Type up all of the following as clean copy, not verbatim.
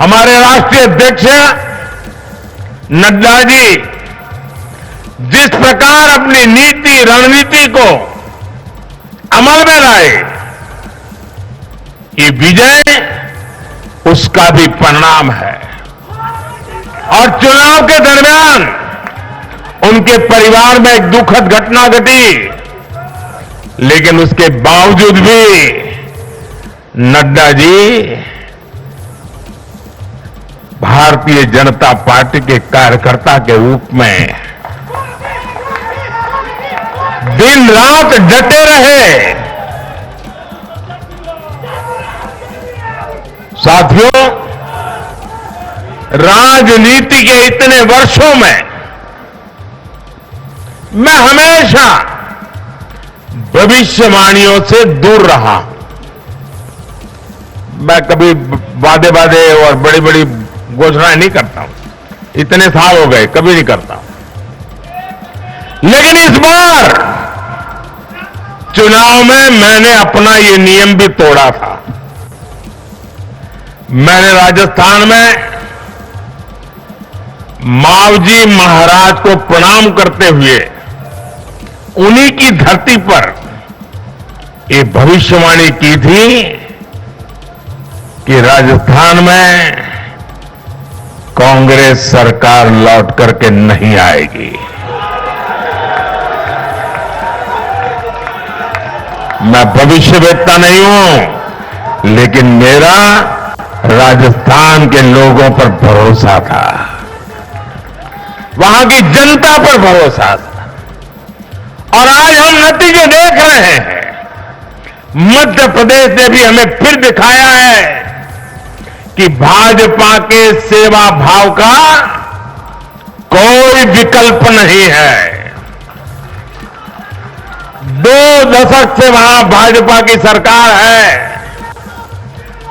हमारे राष्ट्रीय अध्यक्ष नड्डा जी जिस प्रकार अपनी नीति रणनीति को अमल में लाए, ये विजय उसका भी परिणाम है। और चुनाव के दरमियान उनके परिवार में एक दुखद घटना घटी, लेकिन उसके बावजूद भी नड्डा जी भारतीय जनता पार्टी के कार्यकर्ता के रूप में दिन रात डटे रहे। साथियों, राजनीति के इतने वर्षों में मैं हमेशा भविष्यवाणियों से दूर रहा हूं। मैं कभी वादे और बड़ी बड़ी घोषणाएं नहीं करता हूं। इतने साल हो गए, कभी नहीं करता। लेकिन इस बार चुनाव में मैंने अपना ये नियम भी तोड़ा था। मैंने राजस्थान में मावजी महाराज को प्रणाम करते हुए उन्हीं की धरती पर ये भविष्यवाणी की थी कि राजस्थान में कांग्रेस सरकार लौट करके नहीं आएगी। मैं भविष्यवेत्ता नहीं हूं, लेकिन मेरा राजस्थान के लोगों पर भरोसा था, वहां की जनता पर भरोसा था। और आज हम नतीजे देख रहे हैं। मध्य प्रदेश ने भी हमें फिर दिखाया है कि भाजपा के सेवा भाव का कोई विकल्प नहीं है। 2 दशक से वहां भाजपा की सरकार है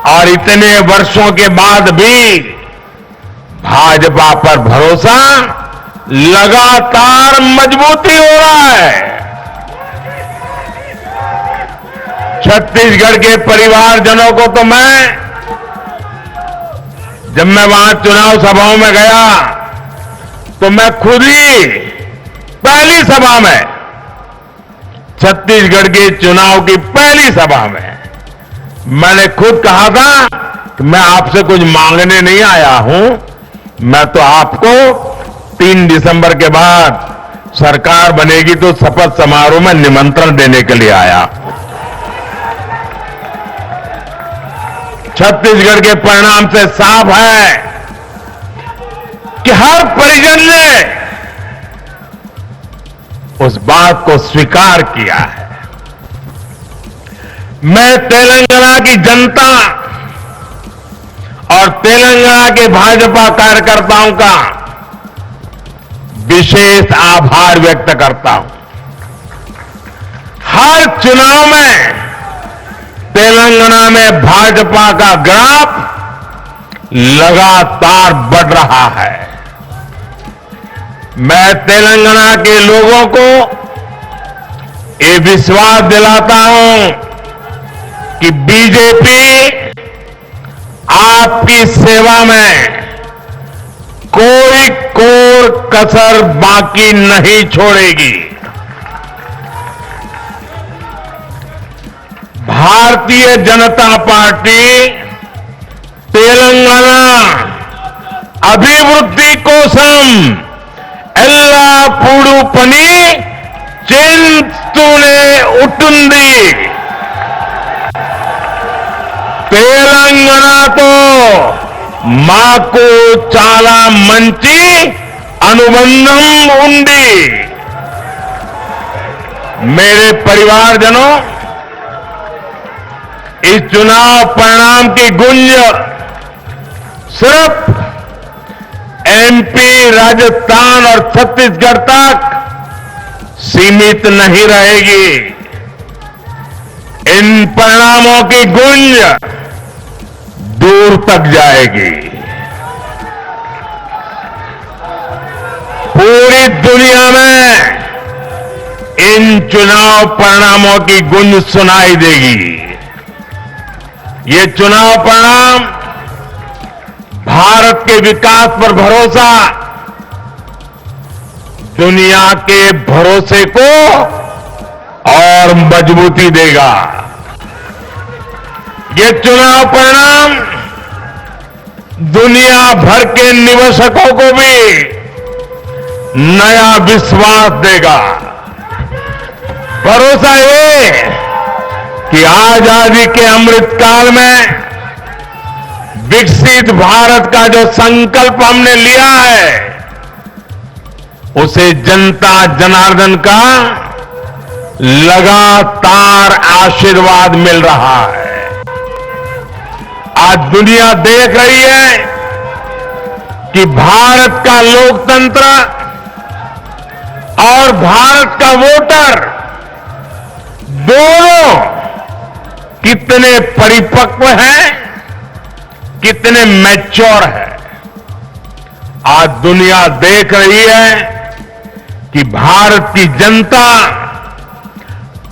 और इतने वर्षों के बाद भी भाजपा पर भरोसा लगातार मजबूती हो रहा है। छत्तीसगढ़ के परिवारजनों को तो जब मैं वहां चुनाव सभाओं में गया तो मैं खुद ही पहली सभा में, छत्तीसगढ़ के चुनाव की पहली सभा में मैंने खुद कहा था कि मैं आपसे कुछ मांगने नहीं आया हूं, मैं तो आपको 3 दिसंबर के बाद सरकार बनेगी तो शपथ समारोह में निमंत्रण देने के लिए आया। छत्तीसगढ़ के परिणाम से साफ है कि हर परिजन ने उस बात को स्वीकार किया है। मैं तेलंगाना की जनता और तेलंगाना के भाजपा कार्यकर्ताओं का विशेष आभार व्यक्त करता हूं। हर चुनाव में तेलंगाना में भाजपा का ग्राफ लगातार बढ़ रहा है। मैं तेलंगाना के लोगों को ये विश्वास दिलाता हूं कि बीजेपी आपकी सेवा में कोई कोर कसर बाकी नहीं छोड़ेगी। भारतीय जनता पार्टी तेलंगाना अभिवृद्धि कोसम एल्लापूडू पनी चेंतूने उटुंदी। తెలంగాణతో మాకు చాలా మంచి అనుబంధం ఉంది। मेरे परिवारजनों, इस चुनाव परिणाम की गूंज सिर्फ एमपी, राजस्थान और छत्तीसगढ़ तक सीमित नहीं रहेगी। इन परिणामों की गूंज दूर तक जाएगी। पूरी दुनिया में इन चुनाव परिणामों की गूंज सुनाई देगी। ये चुनाव परिणाम विकास पर भरोसा दुनिया के भरोसे को और मजबूती देगा। ये चुनाव परिणाम दुनिया भर के निवेशकों को भी नया विश्वास देगा। भरोसा ये कि आजादी के अमृतकाल में विकसित भारत का जो संकल्प हमने लिया है उसे जनता जनार्दन का लगातार आशीर्वाद मिल रहा है। आज दुनिया देख रही है कि भारत का लोकतंत्र और भारत का वोटर दोनों कितने परिपक्व हैं, कितने मैच्योर हैं। आज दुनिया देख रही है कि भारत की जनता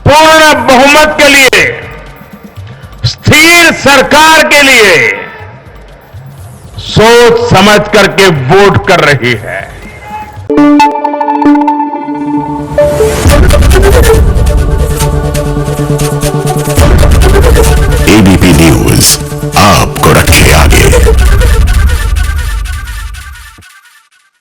पूर्ण बहुमत के लिए, स्थिर सरकार के लिए सोच समझ करके वोट कर रही है।